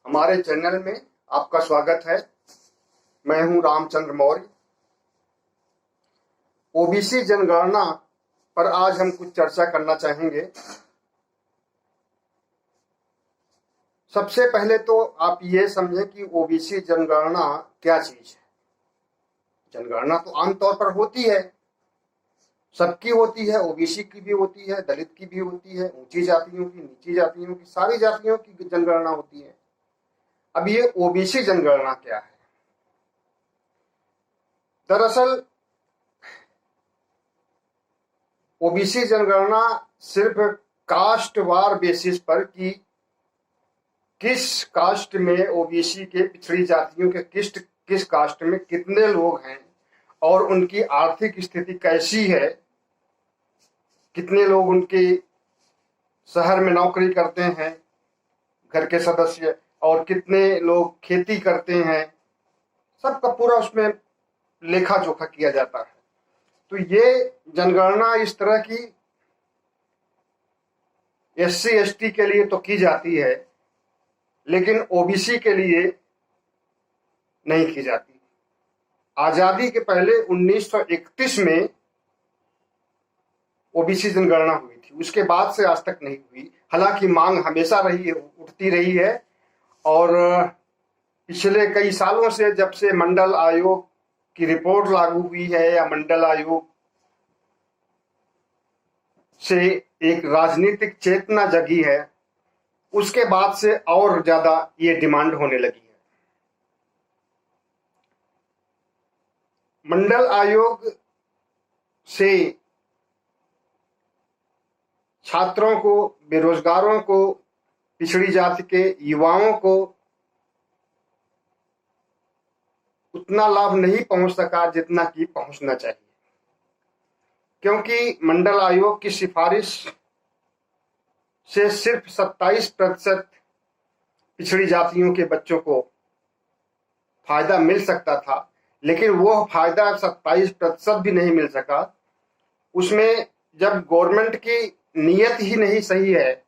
हमारे चैनल में आपका स्वागत है। मैं हूं रामचंद्र मौर्य। ओबीसी जनगणना पर आज हम कुछ चर्चा करना चाहेंगे। सबसे पहले तो आप ये समझें कि ओबीसी जनगणना क्या चीज है। जनगणना तो आमतौर पर होती है, सबकी होती है, ओबीसी की भी होती है, दलित की भी होती है, ऊंची जातियों की, नीची जातियों की, सारी जातियों की जनगणना होती है। अब ये ओबीसी जनगणना क्या है? दरअसल ओबीसी जनगणना सिर्फ कास्टवार बेसिस पर कि किस कास्ट में ओबीसी के पिछड़ी जातियों के किस कास्ट में कितने लोग हैं और उनकी आर्थिक स्थिति कैसी है, कितने लोग उनके शहर में नौकरी करते हैं घर के सदस्य और कितने लोग खेती करते हैं, सबका पूरा उसमें लेखा जोखा किया जाता है। तो ये जनगणना इस तरह की एससी एसटी के लिए तो की जाती है, लेकिन ओबीसी के लिए नहीं की जाती। आजादी के पहले 1931 में ओबीसी जनगणना हुई थी, उसके बाद से आज तक नहीं हुई। हालांकि मांग हमेशा रही है, उठती रही है। और पिछले कई सालों से, जब से मंडल आयोग की रिपोर्ट लागू हुई है या मंडल आयोग से एक राजनीतिक चेतना जगी है, उसके बाद से और ज्यादा ये डिमांड होने लगी है। मंडल आयोग से छात्रों को, बेरोजगारों को, पिछड़ी जाति के युवाओं को उतना लाभ नहीं पहुंच सका जितना कि पहुंचना चाहिए, क्योंकि मंडल आयोग की सिफारिश से सिर्फ 27% पिछड़ी जातियों के बच्चों को फायदा मिल सकता था, लेकिन वो फायदा 27% भी नहीं मिल सका। उसमें जब गवर्नमेंट की नीयत ही नहीं सही है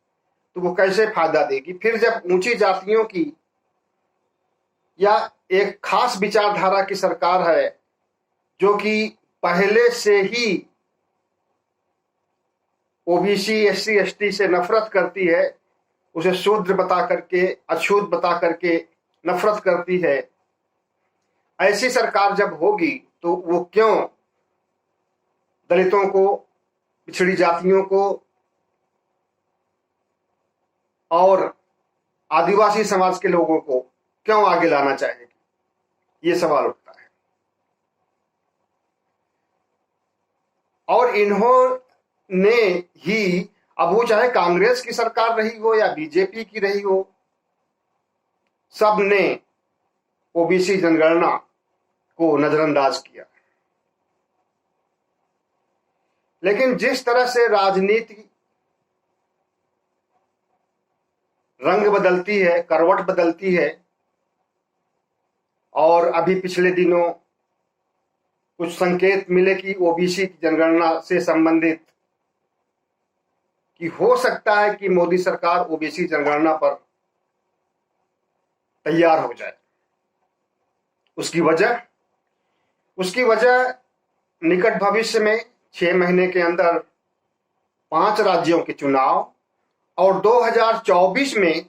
तो वो कैसे फायदा देगी। फिर जब ऊंची जातियों की या एक खास विचारधारा की सरकार है जो कि पहले से ही ओबीसी एससी एसटी से नफरत करती है, उसे शूद्र बता करके, अछूत बता करके नफरत करती है, ऐसी सरकार जब होगी तो वो क्यों दलितों को, पिछड़ी जातियों को और आदिवासी समाज के लोगों को क्यों आगे लाना चाहेगी, ये सवाल उठता है। और इन्होंने ही, अब वो चाहे कांग्रेस की सरकार रही हो या बीजेपी की रही हो, सब ने ओबीसी जनगणना को नजरअंदाज किया। लेकिन जिस तरह से राजनीति रंग बदलती है, करवट बदलती है, और अभी पिछले दिनों कुछ संकेत मिले कि ओबीसी की जनगणना से संबंधित कि हो सकता है कि मोदी सरकार ओबीसी जनगणना पर तैयार हो जाए। उसकी वजह निकट भविष्य में 6 महीने के अंदर 5 राज्यों के चुनाव और 2024 में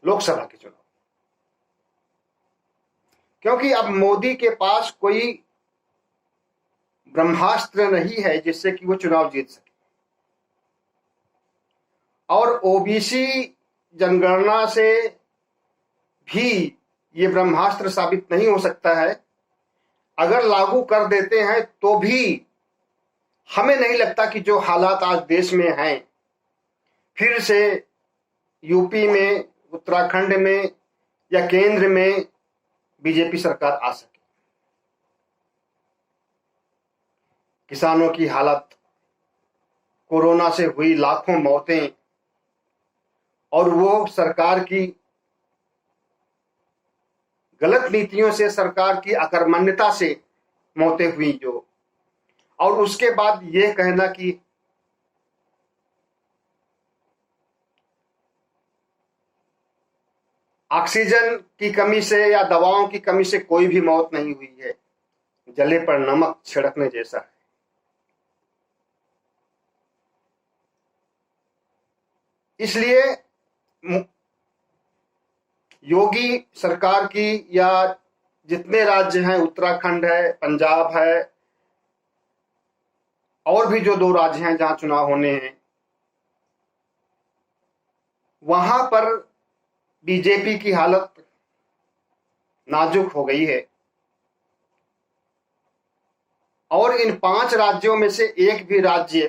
लोकसभा के चुनाव। क्योंकि अब मोदी के पास कोई ब्रह्मास्त्र नहीं है जिससे कि वो चुनाव जीत सके, और ओबीसी जनगणना से भी ये ब्रह्मास्त्र साबित नहीं हो सकता है। अगर लागू कर देते हैं तो भी हमें नहीं लगता कि जो हालात आज देश में हैं, फिर से यूपी में, उत्तराखंड में या केंद्र में बीजेपी सरकार आ सके। किसानों की हालत, कोरोना से हुई लाखों मौतें, और वो सरकार की गलत नीतियों से, सरकार की अकर्मण्यता से मौतें हुई जो, और उसके बाद ये कहना कि ऑक्सीजन की कमी से या दवाओं की कमी से कोई भी मौत नहीं हुई है। जले पर नमक छिड़कने जैसा है। इसलिए योगी सरकार की या जितने राज्य हैं, उत्तराखंड है, पंजाब है, और भी जो 2 राज्य हैं जहां चुनाव होने हैं, वहां पर बीजेपी की हालत नाजुक हो गई है। और इन 5 राज्यों में से एक भी राज्य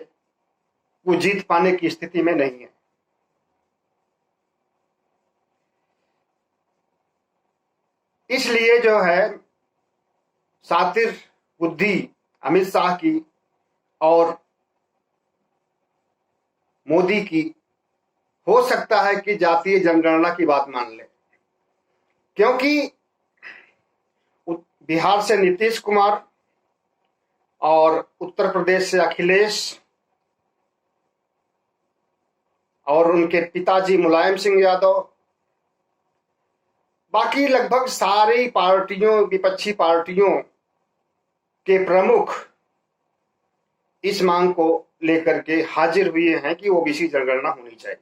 को जीत पाने की स्थिति में नहीं है। इसलिए जो है सातिर बुद्धि अमित शाह की और मोदी की हो सकता है कि जातीय जनगणना की बात मान ले, क्योंकि बिहार से नीतीश कुमार और उत्तर प्रदेश से अखिलेश और उनके पिताजी मुलायम सिंह यादव, बाकी लगभग सारी पार्टियों, विपक्षी पार्टियों के प्रमुख इस मांग को लेकर के हाजिर हुए हैं कि ओबीसी जनगणना होनी चाहिए।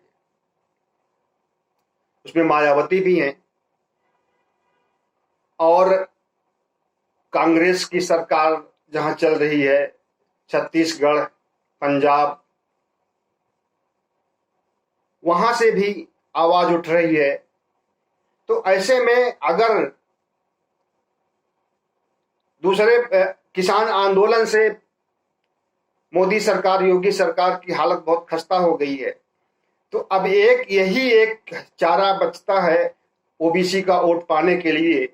उसमें मायावती भी हैं और कांग्रेस की सरकार जहां चल रही है, छत्तीसगढ़, पंजाब, वहां से भी आवाज उठ रही है। तो ऐसे में अगर दूसरे किसान आंदोलन से मोदी सरकार, योगी सरकार की हालत बहुत खस्ता हो गई है, तो अब यही एक चारा बचता है ओबीसी का वोट पाने के लिए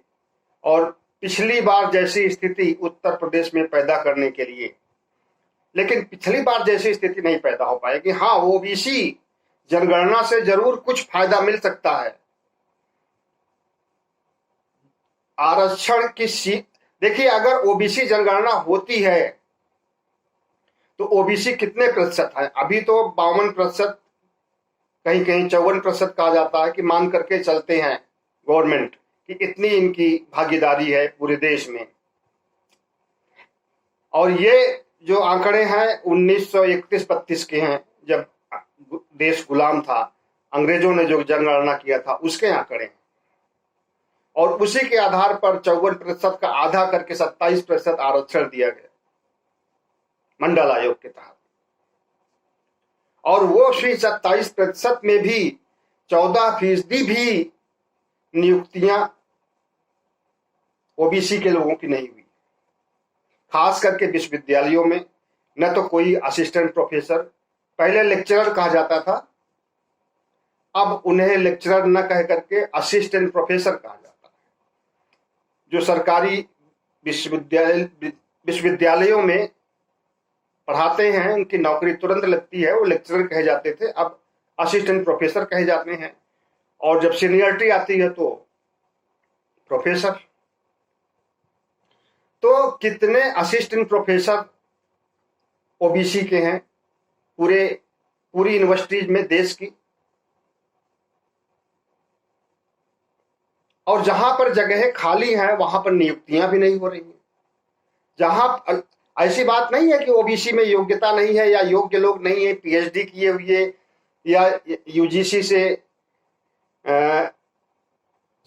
और पिछली बार जैसी स्थिति उत्तर प्रदेश में पैदा करने के लिए। लेकिन पिछली बार जैसी स्थिति नहीं पैदा हो पाएगी। हाँ, ओबीसी जनगणना से जरूर कुछ फायदा मिल सकता है। आरक्षण की सीट देखिए, अगर ओबीसी जनगणना होती है तो ओबीसी कितने प्रतिशत है? अभी तो 52%, कहीं कहीं 54% कहा जाता है कि मान करके चलते हैं गवर्नमेंट कि इतनी इनकी भागीदारी है पूरे देश में। और ये जो आंकड़े हैं 1931-32 के हैं, जब देश गुलाम था, अंग्रेजों ने जो जनगणना किया था उसके आंकड़े हैं। और उसी के आधार पर 54% का आधा करके 27% आरक्षण दिया गया मंडल आयोग के तहत। और वो 27% में भी 14% भी नियुक्तियां ओबीसी के लोगों की नहीं हुई। खास करके विश्वविद्यालयों में न तो कोई असिस्टेंट प्रोफेसर, पहले लेक्चरर कहा जाता था, अब उन्हें लेक्चरर न कह करके असिस्टेंट प्रोफेसर कहा जाता है। जो सरकारी विश्वविद्यालयों में पढ़ाते हैं उनकी नौकरी तुरंत लगती है, वो लेक्चरर कहे जाते थे, अब असिस्टेंट प्रोफेसर कहे जाते हैं। और जब सीनियरिटी आती है तो प्रोफेसर। तो कितने असिस्टेंट प्रोफेसर ओबीसी के हैं पूरी यूनिवर्सिटीज में देश की? और जहां पर जगह खाली है वहां पर नियुक्तियां भी नहीं हो रही हैं। जहां ऐसी बात नहीं है कि ओबीसी में योग्यता नहीं है या योग्य लोग नहीं है, पीएचडी किए हुए या यूजीसी से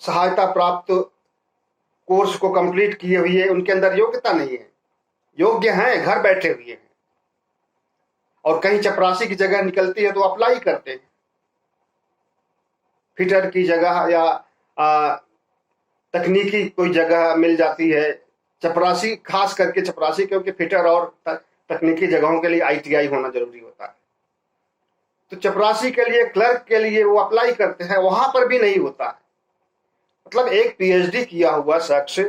सहायता प्राप्त कोर्स को कंप्लीट किए हुए, उनके अंदर योग्यता नहीं है। योग्य हैं, घर बैठे हुए हैं, और कहीं चपरासी की जगह निकलती है तो अप्लाई करते हैं। फिटर की जगह या तकनीकी कोई जगह मिल जाती है, चपरासी, खास करके चपरासी, क्योंकि फिटर और तकनीकी जगहों के लिए आईटीआई होना जरूरी होता है। तो चपरासी के लिए, क्लर्क के लिए वो अप्लाई करते हैं, वहां पर भी नहीं होता है। मतलब एक पीएचडी किया हुआ शख्स,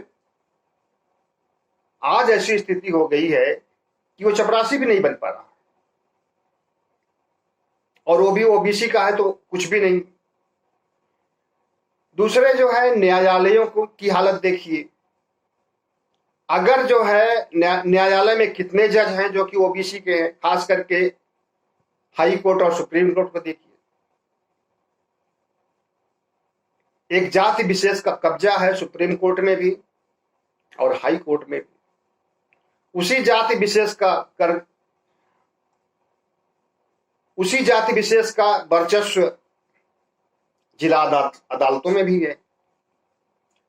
आज ऐसी स्थिति हो गई है कि वो चपरासी भी नहीं बन पा रहा, और वो भी ओबीसी का है तो कुछ भी नहीं। दूसरे जो है न्यायालयों की हालत देखिए। अगर जो है न्यायालय में कितने जज हैं जो कि ओबीसी के हैं, खास करके हाई कोर्ट और सुप्रीम कोर्ट को देखिए। एक जाति विशेष का कब्जा है सुप्रीम कोर्ट में भी और हाई कोर्ट में भी। उसी जाति विशेष का वर्चस्व जिला अदालतों में भी है।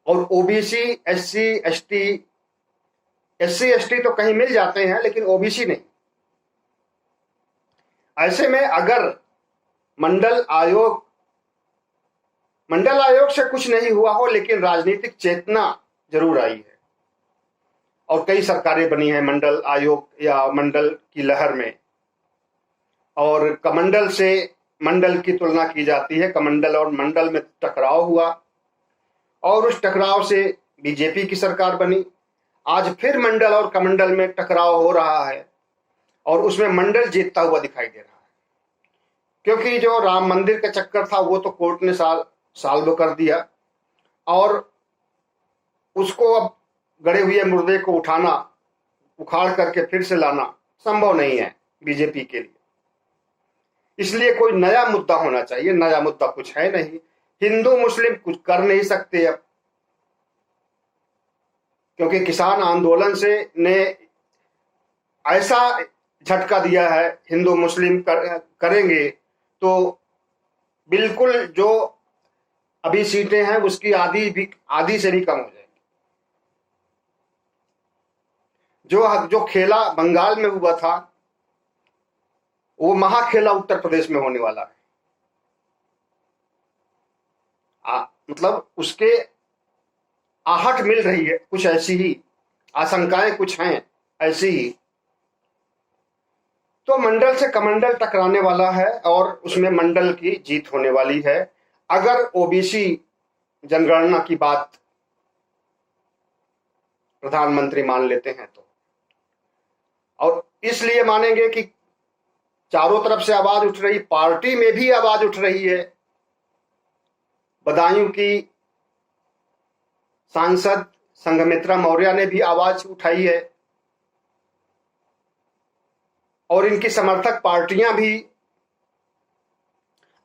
और ओबीसी, एससी एसटी तो कहीं मिल जाते हैं लेकिन ओबीसी नहीं। ऐसे में अगर मंडल आयोग से कुछ नहीं हुआ हो लेकिन राजनीतिक चेतना जरूर आई है और कई सरकारें बनी हैं मंडल आयोग या मंडल की लहर में, और कमंडल से मंडल की तुलना की जाती है। कमंडल और मंडल में टकराव हुआ और उस टकराव से बीजेपी की सरकार बनी। आज फिर मंडल और कमंडल में टकराव हो रहा है और उसमें मंडल जीतता हुआ दिखाई दे रहा है, क्योंकि जो राम मंदिर का चक्कर था वो तो कोर्ट ने सॉल्व कर दिया और उसको अब गड़े हुए मुर्दे को उखाड़ करके फिर से लाना संभव नहीं है बीजेपी के लिए। इसलिए कोई नया मुद्दा होना चाहिए। नया मुद्दा कुछ है नहीं। हिंदू मुस्लिम कुछ कर नहीं सकते अब, क्योंकि किसान आंदोलन ने ऐसा झटका दिया है। हिंदू मुस्लिम करेंगे तो बिल्कुल जो अभी सीटें हैं उसकी आधी से भी कम हो जाएगी। जो खेला बंगाल में हुआ था वो महाखेला उत्तर प्रदेश में होने वाला है। मतलब उसके आहट मिल रही है, कुछ ऐसी ही आशंकाएं कुछ हैं ऐसी ही। तो मंडल से कमंडल टकराने वाला है और उसमें मंडल की जीत होने वाली है अगर ओबीसी जनगणना की बात प्रधानमंत्री मान लेते हैं तो। और इसलिए मानेंगे कि चारों तरफ से आवाज उठ रही, पार्टी में भी आवाज उठ रही है। बदायूं की सांसद संघमित्रा मौर्य ने भी आवाज उठाई है और इनकी समर्थक पार्टियां भी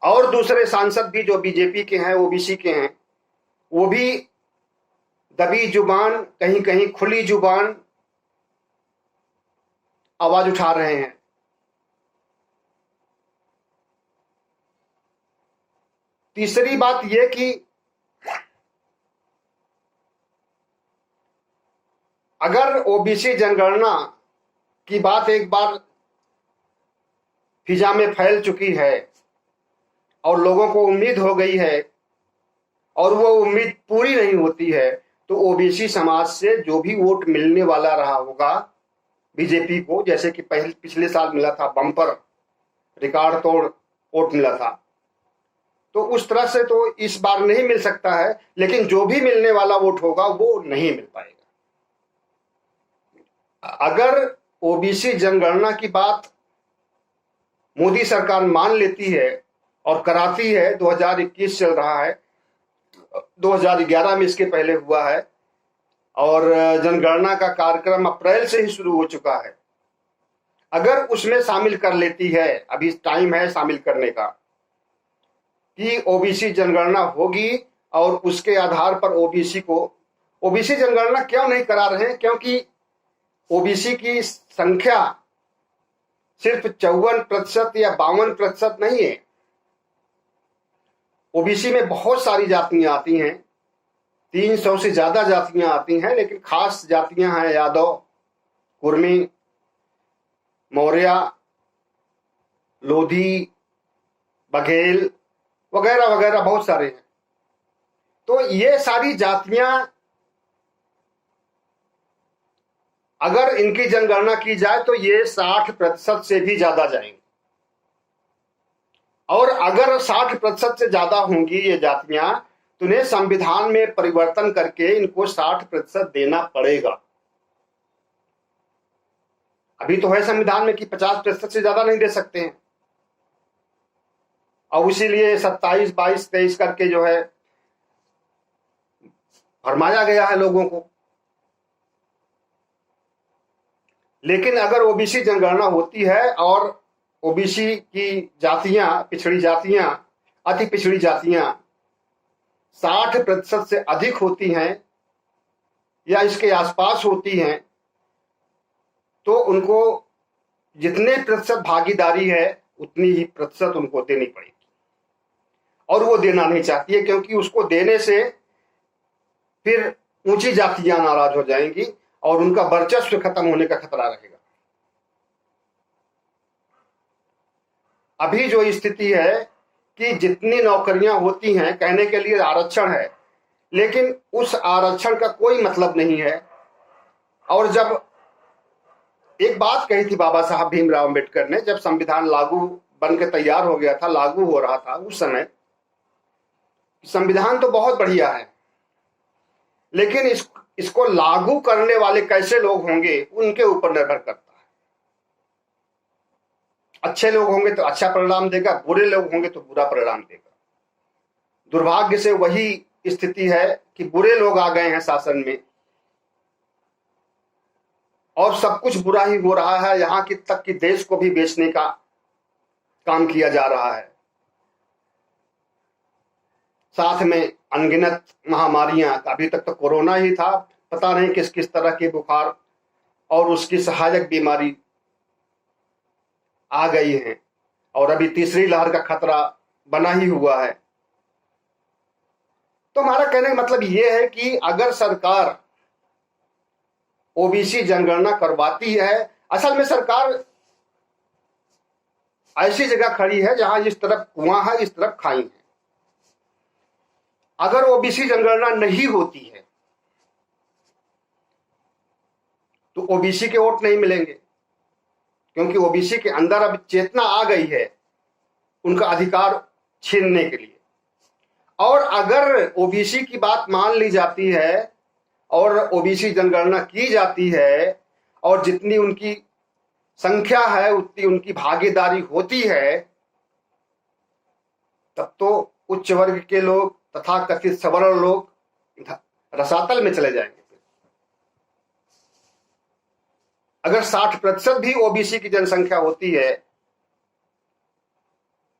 और दूसरे सांसद भी जो बीजेपी के हैं, ओबीसी के हैं, वो भी दबी जुबान, कहीं कहीं खुली जुबान आवाज उठा रहे हैं। तीसरी बात यह कि अगर ओबीसी जनगणना की बात एक बार फिजा में फैल चुकी है और लोगों को उम्मीद हो गई है और वो उम्मीद पूरी नहीं होती है, तो ओबीसी समाज से जो भी वोट मिलने वाला रहा होगा बीजेपी को, जैसे कि पिछले साल मिला था, बम्पर रिकॉर्ड तोड़ वोट मिला था, तो उस तरह से तो इस बार नहीं मिल सकता है। लेकिन जो भी मिलने वाला वोट होगा वो नहीं मिल पाएगा। अगर ओबीसी जनगणना की बात मोदी सरकार मान लेती है और कराती है, 2021 चल रहा है, 2011 में इसके पहले हुआ है और जनगणना का कार्यक्रम अप्रैल से ही शुरू हो चुका है। अगर उसमें शामिल कर लेती है, अभी टाइम है शामिल करने का, कि ओबीसी जनगणना होगी और उसके आधार पर ओबीसी जनगणना क्यों नहीं करा रहे हैं? क्योंकि ओबीसी की संख्या सिर्फ 54% या 52% नहीं है। ओबीसी में बहुत सारी जातियां आती हैं, 300 से ज्यादा जातियां आती हैं, लेकिन खास जातियां हैं यादव, कुर्मी, मौर्य, लोधी, बघेल वगैरह वगैरह बहुत सारे हैं। तो ये सारी जातियां अगर इनकी जनगणना की जाए तो ये 60% से भी ज्यादा जाएंगे। और अगर 60% से ज्यादा होंगी ये जातियां तो उन्हें संविधान में परिवर्तन करके इनको 60% देना पड़ेगा। अभी तो है संविधान में कि 50% से ज्यादा नहीं दे सकते हैं, और इसीलिए 27, 22, 23 करके जो है फरमाया गया है लोगों को। लेकिन अगर ओबीसी जनगणना होती है और ओबीसी की जातियां, पिछड़ी जातियां, अति पिछड़ी जातियां 60% से अधिक होती हैं या इसके आसपास होती हैं, तो उनको जितने प्रतिशत भागीदारी है उतनी ही प्रतिशत उनको देनी पड़ेगी, और वो देना नहीं चाहती है, क्योंकि उसको देने से फिर ऊंची जातियां नाराज हो जाएंगी और उनका वर्चस्व खत्म होने का खतरा रहेगा। अभी जो स्थिति है कि जितनी नौकरियां होती हैं, कहने के लिए आरक्षण है, लेकिन उस आरक्षण का कोई मतलब नहीं है। और जब एक बात कही थी बाबा साहब भीमराव अम्बेडकर ने, जब संविधान लागू बन के तैयार हो गया था, लागू हो रहा था, उस समय संविधान तो बहुत बढ़िया है, लेकिन इसको लागू करने वाले कैसे लोग होंगे उनके ऊपर निर्भर करता है। अच्छे लोग होंगे तो अच्छा परिणाम देगा, बुरे लोग होंगे तो बुरा परिणाम देगा। दुर्भाग्य से वही स्थिति है कि बुरे लोग आ गए हैं शासन में और सब कुछ बुरा ही हो रहा है। यहां की तक कि देश को भी बेचने का काम किया जा रहा है। साथ में अनगिनत महामारियां, अभी तक तो कोरोना ही था, पता नहीं किस किस तरह के बुखार और उसकी सहायक बीमारी आ गई है, और अभी तीसरी लहर का खतरा बना ही हुआ है। तो हमारा कहने का मतलब यह है कि अगर सरकार ओबीसी जनगणना करवाती है, असल में सरकार ऐसी जगह खड़ी है जहां इस तरफ कुआं है, इस तरफ खाई है। अगर ओबीसी जनगणना नहीं होती है तो ओबीसी के वोट नहीं मिलेंगे, क्योंकि ओबीसी के अंदर अब चेतना आ गई है उनका अधिकार छीनने के लिए। और अगर ओबीसी की बात मान ली जाती है और ओबीसी जनगणना की जाती है और जितनी उनकी संख्या है उतनी उनकी भागीदारी होती है, तब तो उच्च वर्ग के लोग तथा कथित सवर्ण लोग रसातल में चले जाएंगे। अगर 60% भी ओबीसी की जनसंख्या होती है,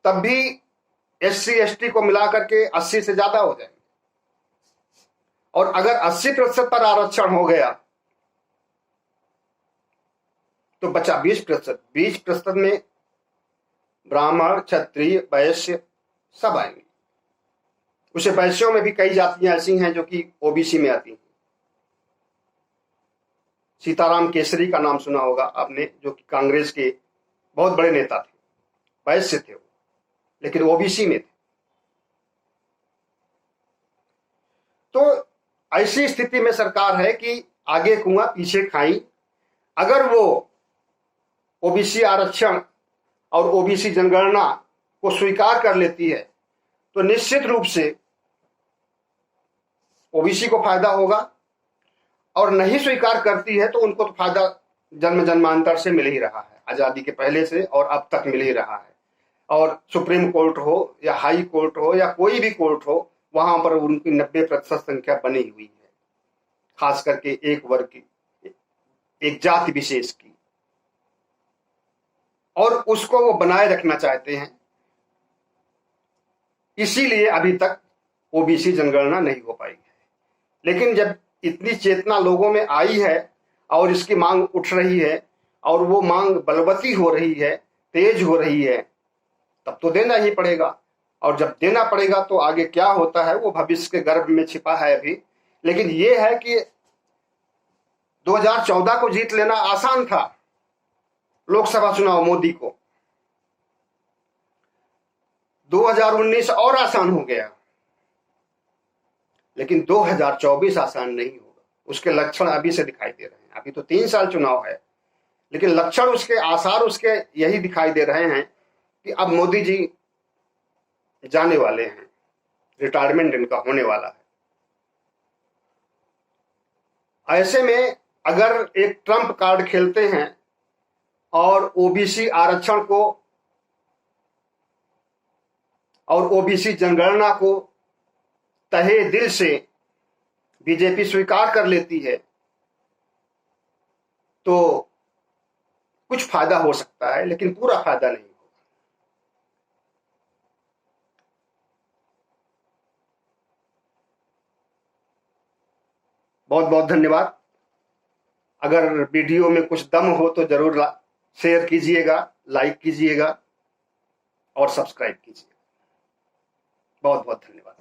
तब भी एससी एसटी को मिलाकर के 80 से ज्यादा हो जाएंगे। और अगर 80% पर आरक्षण हो गया तो बचा 20%। 20% में ब्राह्मण, क्षत्रिय, वैश्य सब आएंगे। उसे वैश्यों में भी कई जातियां ऐसी हैं जो कि ओबीसी में आती हैं। सीताराम केसरी का नाम सुना होगा आपने, जो कि कांग्रेस के बहुत बड़े नेता थे, वैश्य थे वो, लेकिन ओबीसी में थे। तो ऐसी स्थिति में सरकार है कि आगे कुआं पीछे खाई। अगर वो ओबीसी आरक्षण और ओबीसी जनगणना को स्वीकार कर लेती है तो निश्चित रूप से ओबीसी को फायदा होगा, और नहीं स्वीकार करती है तो उनको तो फायदा जन्म जन्मांतर से मिल ही रहा है, आजादी के पहले से और अब तक मिल ही रहा है। और सुप्रीम कोर्ट हो या हाई कोर्ट हो या कोई भी कोर्ट हो, वहां पर उनकी 90% संख्या बनी हुई है, खास करके एक वर्ग की, एक जाति विशेष की, और उसको वो बनाए रखना चाहते हैं। इसीलिए अभी तक ओबीसी जनगणना नहीं हो पाई है। लेकिन जब इतनी चेतना लोगों में आई है और इसकी मांग उठ रही है और वो मांग बलवती हो रही है, तेज हो रही है, तब तो देना ही पड़ेगा। और जब देना पड़ेगा तो आगे क्या होता है वो भविष्य के गर्भ में छिपा है अभी। लेकिन ये है कि 2014 को जीत लेना आसान था, लोकसभा चुनाव मोदी को। 2019 और आसान हो गया, लेकिन 2024 आसान नहीं होगा। उसके लक्षण अभी से दिखाई दे रहे हैं। अभी तो 3 साल चुनाव है, लेकिन लक्षण उसके, आसार उसके यही दिखाई दे रहे हैं कि अब मोदी जी जाने वाले हैं, रिटायरमेंट इनका होने वाला है। ऐसे में अगर एक ट्रम्प कार्ड खेलते हैं और ओबीसी आरक्षण को और ओबीसी जनगणना को तहे दिल से बीजेपी स्वीकार कर लेती है तो कुछ फायदा हो सकता है, लेकिन पूरा फायदा नहीं। बहुत बहुत धन्यवाद। अगर वीडियो में कुछ दम हो तो जरूर शेयर कीजिएगा, लाइक कीजिएगा और सब्सक्राइब कीजिएगा। बहुत बहुत धन्यवाद।